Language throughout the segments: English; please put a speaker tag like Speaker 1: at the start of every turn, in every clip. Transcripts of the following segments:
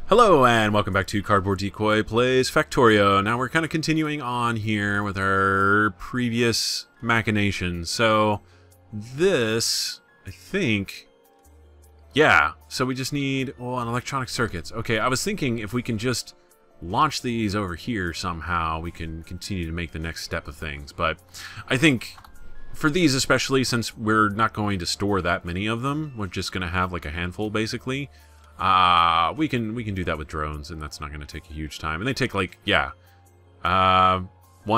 Speaker 1: Hello and welcome back to Cardboard Decoy Plays Factorio. Now we're kind of continuing on here with our previous machinations. So this, I think, yeah, so we just need, an electronic circuits. Okay, I was thinking if we can just launch these over here somehow, we can continue to make the next step of things. But I think for these especially, since we're not going to store that many of them, we're just going to have like a handful basically. We can do that with drones, and that's not going to take a huge time. And they take like, 1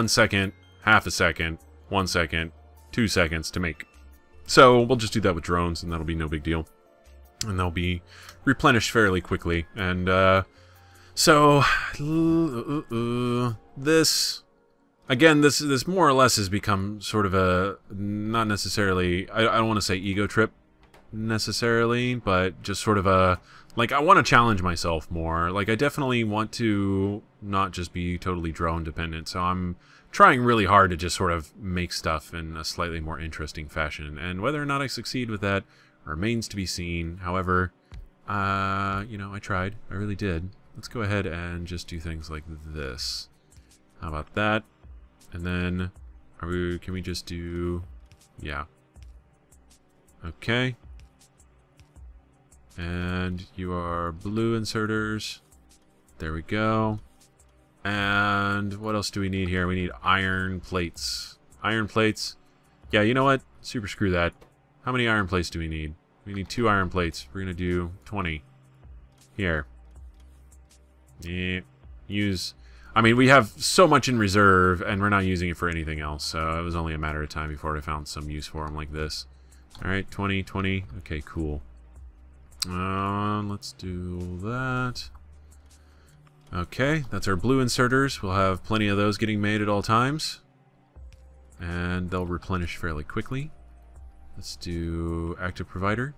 Speaker 1: second, half a second, 1 second, 2 seconds to make. So we'll just do that with drones, and that'll be no big deal. And they'll be replenished fairly quickly. And this, again, this more or less has become sort of a, not necessarily, I don't want to say ego trip necessarily, but just sort of a, like, I want to challenge myself more. Like, I definitely want to not just be totally drone dependent, so I'm trying really hard to just sort of make stuff in a slightly more interesting fashion, and whether or not I succeed with that remains to be seen. However, you know, I tried. I really did. Let's go ahead and just do things like this. How about that? And then, can we just do, yeah. Okay. And you are blue inserters. There we go. And what else do we need here? We need iron plates. Iron plates. Yeah, you know what? Super screw that. How many iron plates do we need? We need 2 iron plates. We're going to do 20. Here. Yeah. Use. I mean, we have so much in reserve, and we're not using it for anything else. So it was only a matter of time before I found some use for them like this. Alright, 20, 20. Okay, cool. Let's do that. Okay, that's our blue inserters. We'll have plenty of those getting made at all times. And they'll replenish fairly quickly. Let's do active provider.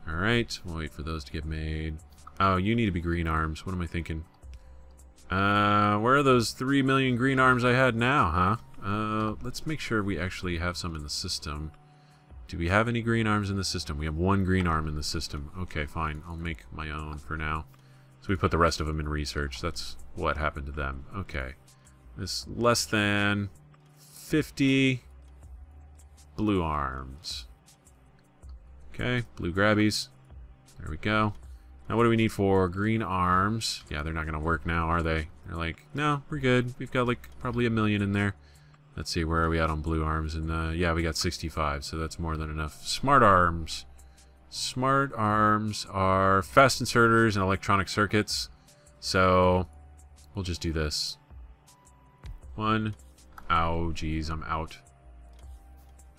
Speaker 1: Alright, we'll wait for those to get made. Oh, you need to be green arms. What am I thinking? Where are those 3 million green arms I had now, huh? Let's make sure we actually have some in the system. Do we have any green arms in the system? We have 1 green arm in the system. Okay, fine. I'll make my own for now. So we put the rest of them in research. That's what happened to them. Okay. This less than 50 blue arms. Okay, blue grabbies. There we go. Now what do we need for green arms? Yeah, they're not going to work now, are they? They're like, no, we're good. We've got like probably 1 million in there. Let's see, where are we at on blue arms? And yeah, we got 65, so that's more than enough. Smart arms. Smart arms are fast inserters and electronic circuits. So we'll just do this. 1. Ow, geez, I'm out.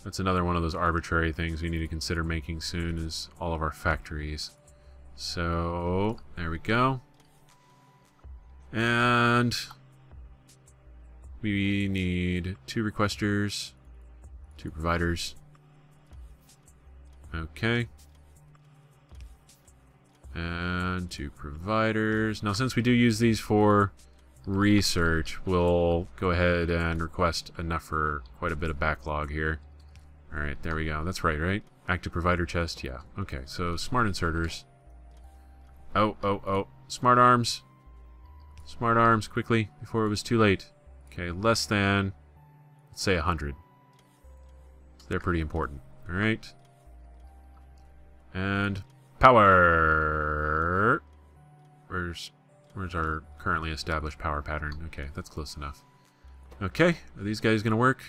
Speaker 1: That's another one of those arbitrary things we need to consider making soon, is all of our factories. So there we go. And we need 2 requesters, 2 providers. Okay. And 2 providers. Now, since we do use these for research, we'll go ahead and request enough for quite a bit of backlog here. Alright, there we go. That's right? Active provider chest, yeah. Okay, so smart inserters. Oh. Smart arms. Smart arms, quickly, before it was too late. Okay, less than, let's say 100. They're pretty important. Alright. And power. Where's our currently established power pattern? Okay, that's close enough. Okay, are these guys going to work?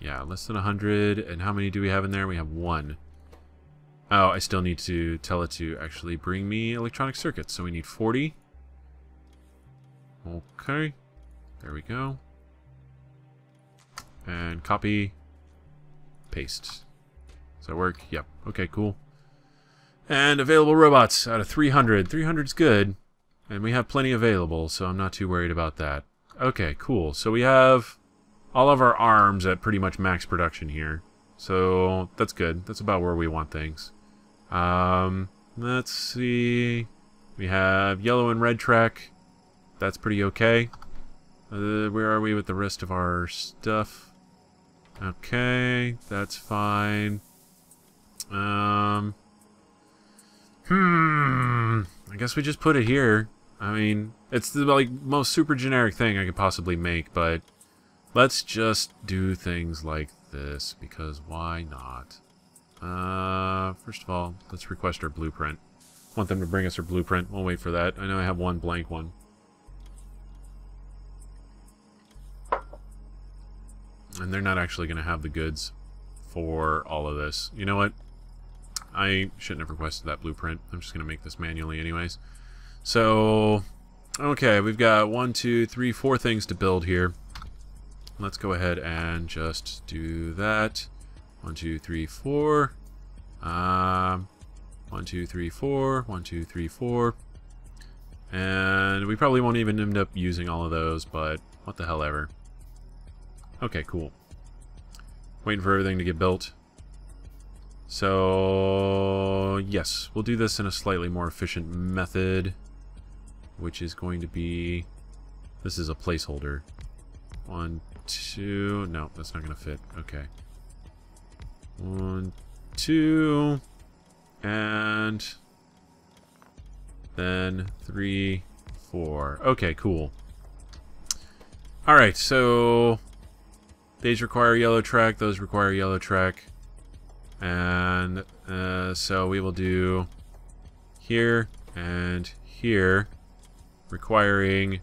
Speaker 1: Yeah, less than 100. And how many do we have in there? We have 1. Oh, I still need to tell it to actually bring me electronic circuits. So we need 40. Okay. There we go. And copy. Paste. Does that work? Yep. Okay, cool. And available robots out of 300. 300's good. And we have plenty available, so I'm not too worried about that. Okay, cool. So we have all of our arms at pretty much max production here. So that's good. That's about where we want things. Let's see. We have yellow and red track. That's pretty okay. Where are we with the rest of our stuff? Okay, that's fine. I guess we just put it here. I mean, it's the like most super generic thing I could possibly make, but let's just do things like this, because why not? First of all, let's request our blueprint. Want them to bring us our blueprint. We'll wait for that. I know I have one blank one. And they're not actually going to have the goods for all of this. You know what? I shouldn't have requested that blueprint. I'm just going to make this manually anyways. So, okay, we've got 1, 2, 3, 4 things to build here. Let's go ahead and just do that. 1, 2, 3, 4. 1, 2, 3, 4. 1, 2, 3, 4. And we probably won't even end up using all of those, but what the hell ever. Okay, cool. Waiting for everything to get built. So, yes, we'll do this in a slightly more efficient method, which is going to be... This is a placeholder. 1, 2... No, that's not going to fit. Okay. 1, 2... And... then 3, 4. Okay, cool. Alright, so... These require yellow track, those require yellow track. And so we will do here and here, requiring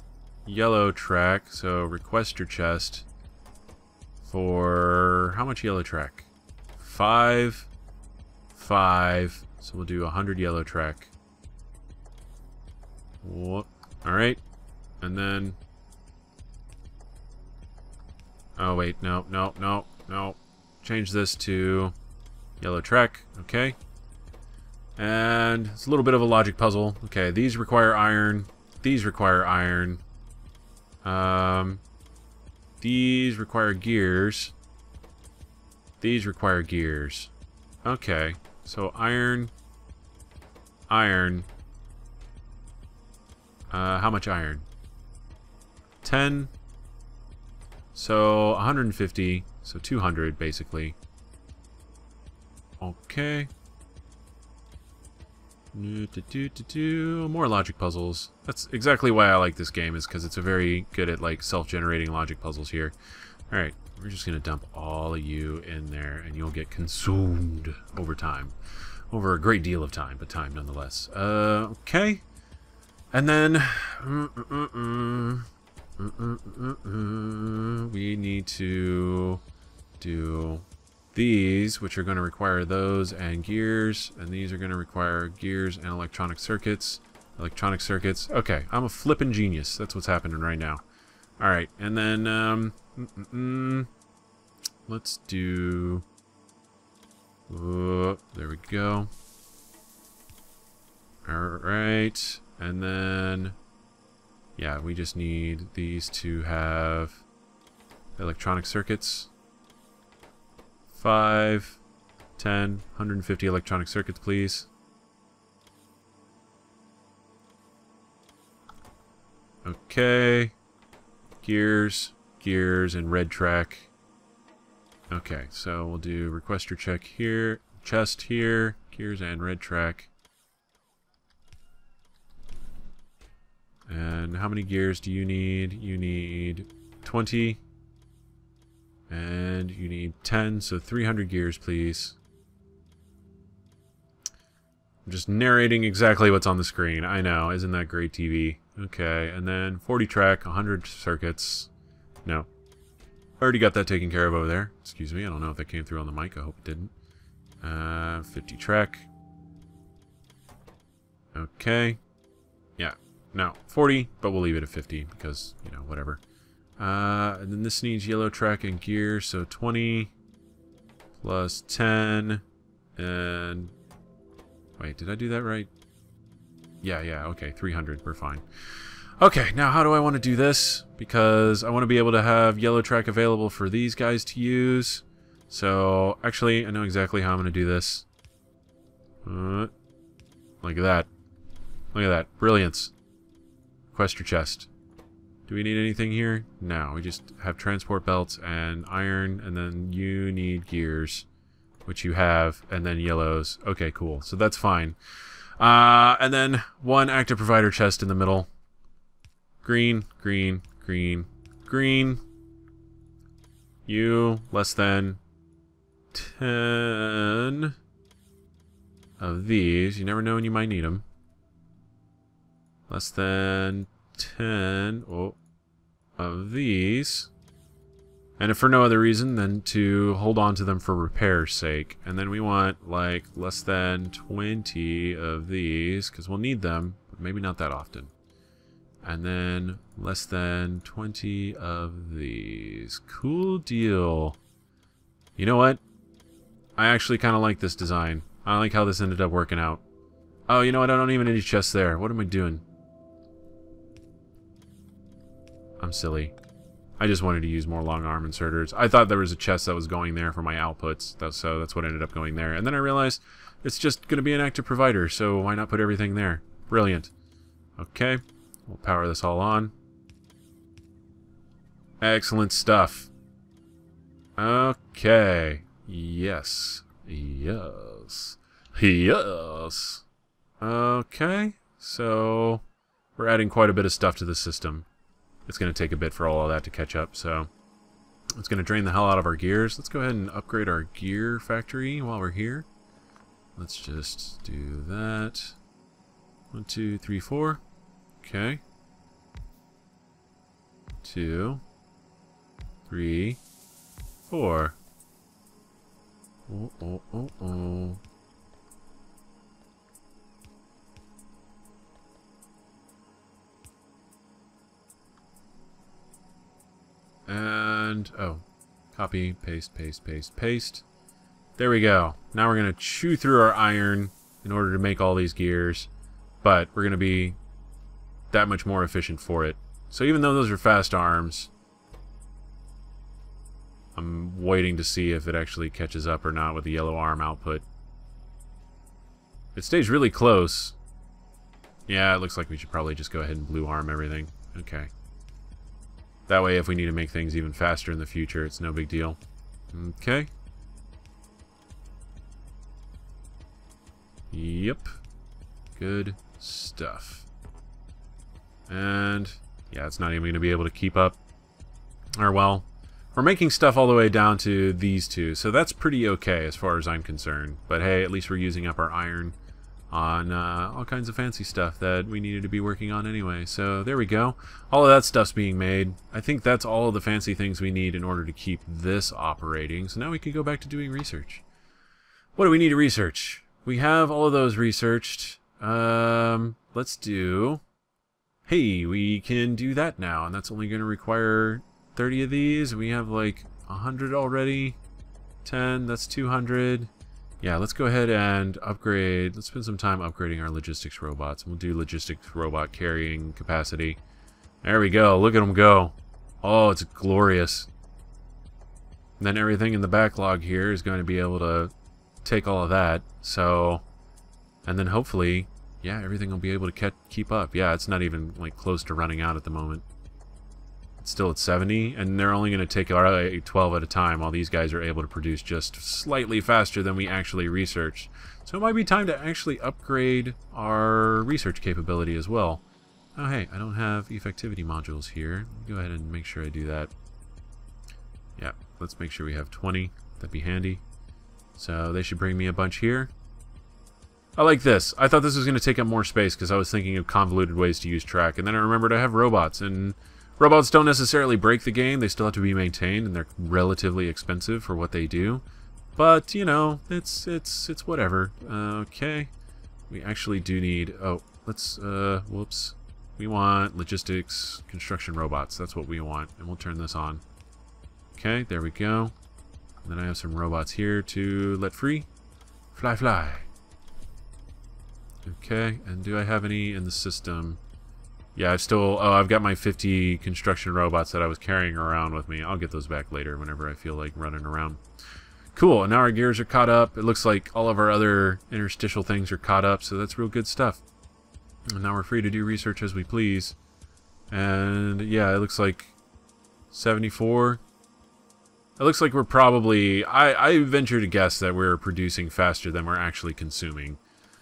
Speaker 1: yellow track. So request your chest for how much yellow track? 5, 5. So we'll do 100 yellow track. Whoop. All right, and then. Oh wait, no, no, no, no. Change this to yellow track, okay. And it's a little bit of a logic puzzle. Okay, these require iron. These require iron. These require gears. These require gears. Okay, so iron. Iron. How much iron? 10. So 150, so 200 basically. Okay. More logic puzzles. That's exactly why I like this game, is because it's a very good at like self-generating logic puzzles here. Alright, we're just gonna dump all of you in there and you'll get consumed over time. Over a great deal of time, but time nonetheless. Okay. And then we need to do these, which are going to require those and gears, and these are going to require gears and electronic circuits. Electronic circuits. Okay, I'm a flippin' genius. That's what's happening right now. Alright, and then, let's do... there we go. Alright, and then... Yeah, we just need these to have electronic circuits. 5, 10, 150 electronic circuits, please. Okay. Gears, gears, and red track. Okay, so we'll do requester check here, chest here, gears and red track. And how many gears do you need? You need 20. And you need 10, so 300 gears, please. I'm just narrating exactly what's on the screen. I know, isn't that great TV? Okay, and then 40 track, 100 circuits. No. Already got that taken care of over there. Excuse me, I don't know if that came through on the mic. I hope it didn't. 50 track. Okay. Yeah. No, 40, but we'll leave it at 50 because, you know, whatever. And then this needs yellow track and gear, so 20 plus 10, and... Wait, did I do that right? Yeah, okay, 300, we're fine. Okay, now how do I want to do this? Because I want to be able to have yellow track available for these guys to use. So, actually, I know exactly how I'm going to do this. Like that. Look at that. Brilliance. Request your chest. Do we need anything here? No, we just have transport belts and iron, and then you need gears, which you have, and then yellows. Okay, cool. So that's fine. And then one active provider chest in the middle. Green, green, green, green. You less than 10 of these. You never know when you might need them. Less than 10 of these. And if for no other reason than to hold on to them for repair's sake. And then we want like less than 20 of these, because we'll need them, but maybe not that often. And then less than 20 of these. Cool deal. You know what? I actually kind of like this design. I like how this ended up working out. Oh, you know what? I don't even need a chest there. What am I doing? I'm silly. I just wanted to use more long arm inserters. I thought there was a chest that was going there for my outputs, so that's what ended up going there. And then I realized it's just going to be an active provider, so why not put everything there? Brilliant. Okay, we'll power this all on. Excellent stuff. Okay. Yes. Yes. Yes. Okay, so we're adding quite a bit of stuff to the system. It's going to take a bit for all of that to catch up, so it's going to drain the hell out of our gears. Let's go ahead and upgrade our gear factory while we're here. Let's just do that. 1, 2, 3, 4. Okay. 2, 3, 4. Oh. And, copy, paste, paste, paste, paste. There we go. Now we're going to chew through our iron in order to make all these gears, but we're going to be that much more efficient for it. So even though those are fast arms, I'm waiting to see if it actually catches up or not with the yellow arm output. It stays really close. Yeah, it looks like we should probably just go ahead and blue arm everything. Okay. That way, if we need to make things even faster in the future, it's no big deal. Okay. Yep. Good stuff. And, yeah, it's not even going to be able to keep up. Or, well, we're making stuff all the way down to these two, so that's pretty okay as far as I'm concerned. But hey, at least we're using up our iron on all kinds of fancy stuff that we needed to be working on anyway. So there we go. All of that stuff's being made. I think that's all of the fancy things we need in order to keep this operating. So now we can go back to doing research. What do we need to research? We have all of those researched. Let's do... Hey, we can do that now, and that's only going to require 30 of these. We have like 100 already. 10, that's 200. Yeah, let's go ahead and upgrade. Let's spend some time upgrading our logistics robots. We'll do logistics robot carrying capacity. There we go. Look at them go. Oh, it's glorious. And then everything in the backlog here is going to be able to take all of that. So, and then hopefully, yeah, everything will be able to keep up. Yeah, it's not even like close to running out at the moment. It's still at 70, and they're only going to take 12 at a time, while these guys are able to produce just slightly faster than we actually researched. So it might be time to actually upgrade our research capability as well. Oh hey, I don't have effectivity modules here. Go ahead and make sure I do that. Yeah, let's make sure we have 20. That'd be handy. So they should bring me a bunch here. I like this. I thought this was going to take up more space because I was thinking of convoluted ways to use track, and then I remembered I have robots, and robots don't necessarily break the game. They still have to be maintained, and they're relatively expensive for what they do. But, you know, it's whatever. Okay. We actually do need... Oh, let's... Whoops. We want logistics construction robots. That's what we want. And we'll turn this on. Okay, there we go. And then I have some robots here to let free. Fly, fly. Okay, and do I have any in the system? Yeah, I've still... Oh, I've got my 50 construction robots that I was carrying around with me. I'll get those back later whenever I feel like running around. Cool, and now our gears are caught up. It looks like all of our other interstitial things are caught up, so that's real good stuff. And now we're free to do research as we please. And yeah, it looks like 74. It looks like we're probably... I venture to guess that we're producing faster than we're actually consuming.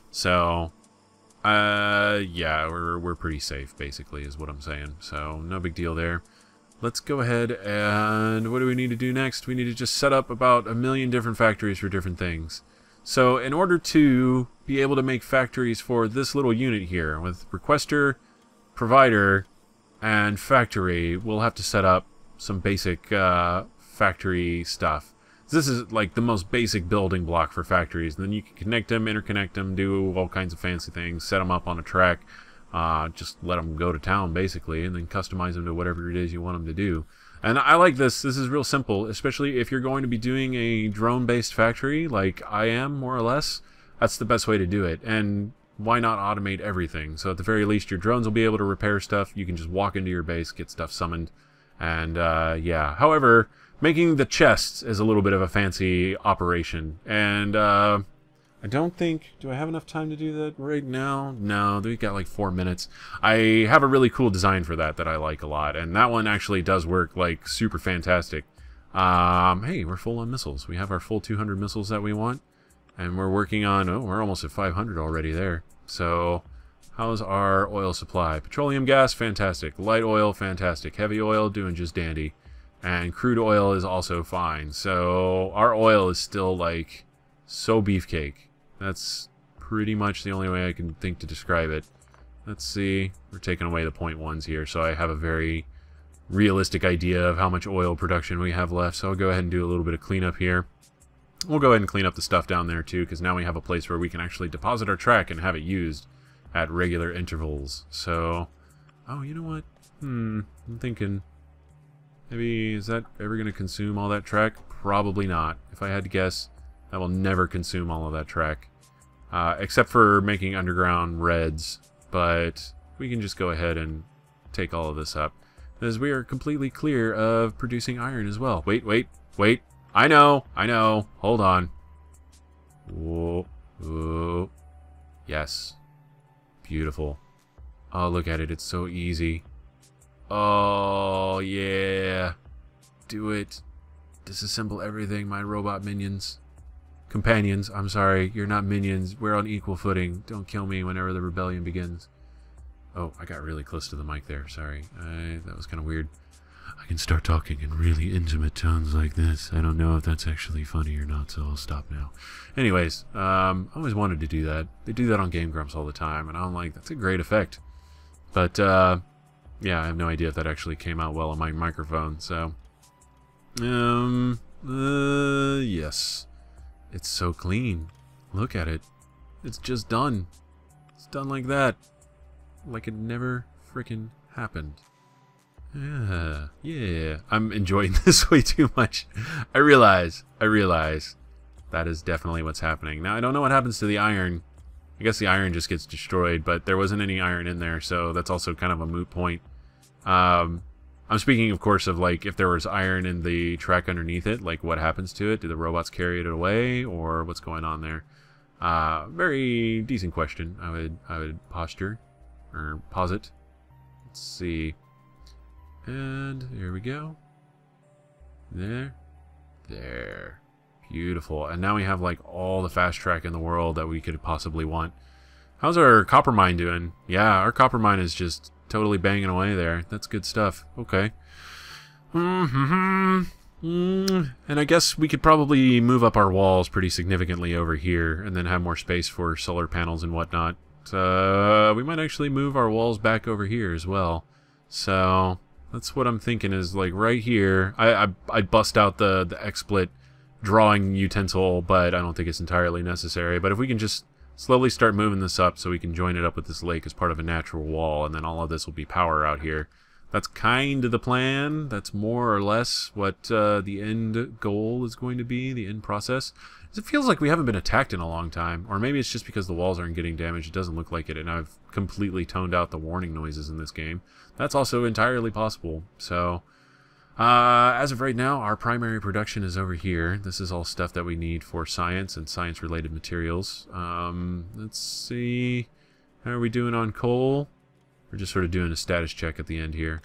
Speaker 1: So, Yeah, we're pretty safe, basically, is what I'm saying. So, no big deal there. Let's go ahead and what do we need to do next? We need to just set up about 1,000,000 different factories for different things. So, in order to be able to make factories for this little unit here, with requester, provider, and factory, we'll have to set up some basic factory stuff. This is like the most basic building block for factories. And then you can connect them, interconnect them, do all kinds of fancy things, set them up on a track, just let them go to town basically, and then customize them to whatever it is you want them to do. And I like this. This is real simple, especially if you're going to be doing a drone-based factory like I am, more or less. That's the best way to do it. And why not automate everything? So at the very least, your drones will be able to repair stuff. You can just walk into your base, get stuff summoned, and yeah. However, making the chests is a little bit of a fancy operation, and I don't think... Do I have enough time to do that right now? No, we've got like 4 minutes. I have a really cool design for that I like a lot, and that one actually does work like super fantastic. Hey, we're full on missiles. We have our full 200 missiles that we want, and we're working on... Oh, we're almost at 500 already there. So, how's our oil supply? Petroleum gas, fantastic. Light oil, fantastic. Heavy oil, doing just dandy. And crude oil is also fine. So, our oil is still like so beefcake. That's pretty much the only way I can think to describe it. Let's see. We're taking away the 0.1s here, so I have a very realistic idea of how much oil production we have left. So I'll go ahead and do a little bit of cleanup here. We'll go ahead and clean up the stuff down there too, because now we have a place where we can actually deposit our track and have it used at regular intervals. So, oh, you know what? I'm thinking, maybe, is that ever going to consume all that track? Probably not. If I had to guess, that will never consume all of that track. Except for making underground reds, but we can just go ahead and take all of this up, as we are completely clear of producing iron as well. Wait. I know. Hold on. Whoa. Yes. Beautiful. Oh, look at it. It's so easy. Oh, yeah. Do it. Disassemble everything, my robot minions. Companions, I'm sorry, you're not minions. We're on equal footing. Don't kill me whenever the rebellion begins. Oh, I got really close to the mic there. Sorry. That was kind of weird. I can start talking in really intimate tones like this. I don't know if that's actually funny or not, so I'll stop now. Anyways, I always wanted to do that. They do that on Game Grumps all the time, and I'm like, that's a great effect. But, yeah, I have no idea if that actually came out well on my microphone, so... yes. It's so clean. Look at it. It's just done. It's done like that. Like it never frickin' happened. Yeah. I'm enjoying this way too much. I realize. That is definitely what's happening. Now, I don't know what happens to the iron. I guess the iron just gets destroyed, but there wasn't any iron in there, so that's also kind of a moot point. I'm speaking, of course, of like if there was iron in the track underneath it, like what happens to it? Do the robots carry it away, or what's going on there? Very decent question. I would posit. Let's see. And here we go. There. Beautiful. And now we have like all the fast track in the world that we could possibly want. How's our copper mine doing? Yeah, our copper mine is just totally banging away there. That's good stuff. Okay. And I guess we could probably move up our walls pretty significantly over here and then have more space for solar panels and whatnot. We might actually move our walls back over here as well. So that's what I'm thinking is like right here. I'd bust out the XSplit drawing utensil, but I don't think it's entirely necessary. But if we can just slowly start moving this up so we can join it up with this lake as part of a natural wall, and then all of this will be power out here. That's kind of the plan. That's more or less what the end goal is going to be, the end process. It feels like we haven't been attacked in a long time, or maybe it's just because the walls aren't getting damaged. It doesn't look like it, and I've completely toned out the warning noises in this game. That's also entirely possible. So, as of right now, our primary production is over here. This is all stuff that we need for science and science-related materials. Let's see. How are we doing on coal? We're just sort of doing a status check at the end here.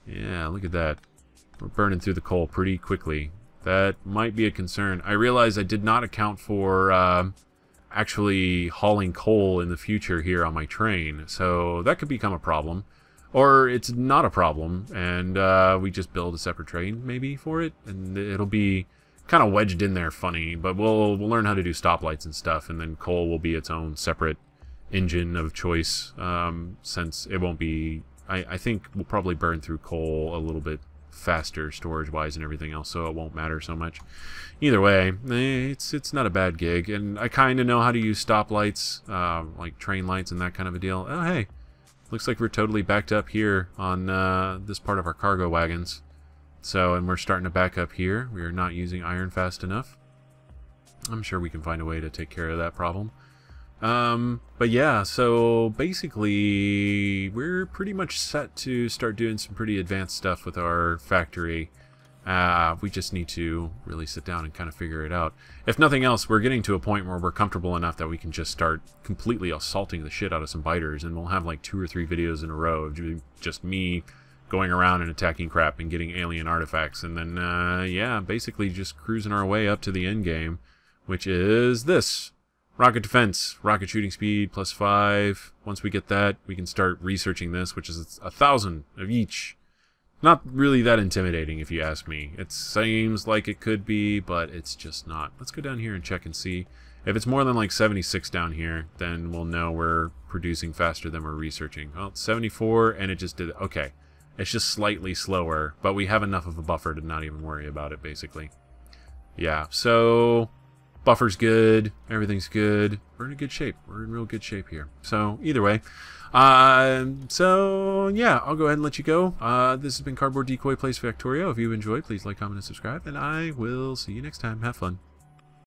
Speaker 1: Yeah, look at that. We're burning through the coal pretty quickly. That might be a concern. I realize I did not account for actually hauling coal in the future here on my train. So that could become a problem. Or it's not a problem, and we just build a separate train, maybe, for it. And it'll be kind of wedged in there funny, but we'll learn how to do stoplights and stuff, and then coal will be its own separate engine of choice, since it won't be... I think we'll probably burn through coal a little bit faster storage-wise and everything else, so it won't matter so much. Either way, it's not a bad gig, and I kind of know how to use stoplights, like train lights and that kind of a deal. Oh, hey. Looks like we're totally backed up here on this part of our cargo wagons. So, and we're starting to back up here. We are not using iron fast enough. I'm sure we can find a way to take care of that problem. But yeah, so basically we're pretty much set to start doing some pretty advanced stuff with our factory. We just need to really sit down and kind of figure it out. If nothing else, we're getting to a point where we're comfortable enough that we can just start completely assaulting the shit out of some biters, and we'll have like 2 or 3 videos in a row of just me going around and attacking crap and getting alien artifacts, and then, yeah, basically just cruising our way up to the end game, which is this. Rocket defense, rocket shooting speed, +5. Once we get that, we can start researching this, which is 1,000 of each. Not really that intimidating, if you ask me. It seems like it could be, but it's just not. Let's go down here and check and see. If it's more than like 76 down here, then we'll know we're producing faster than we're researching. Well, it's 74, and it just did... Okay. It's just slightly slower, but we have enough of a buffer to not even worry about it, basically. Yeah, so... Buffer's good. Everything's good. We're in a good shape. We're in real good shape here. So, either way... so yeah, I'll go ahead and let you go. This has been Cardboard Decoy Plays Factorio. If you enjoyed, please like, comment, and subscribe, and I will see you next time. Have fun.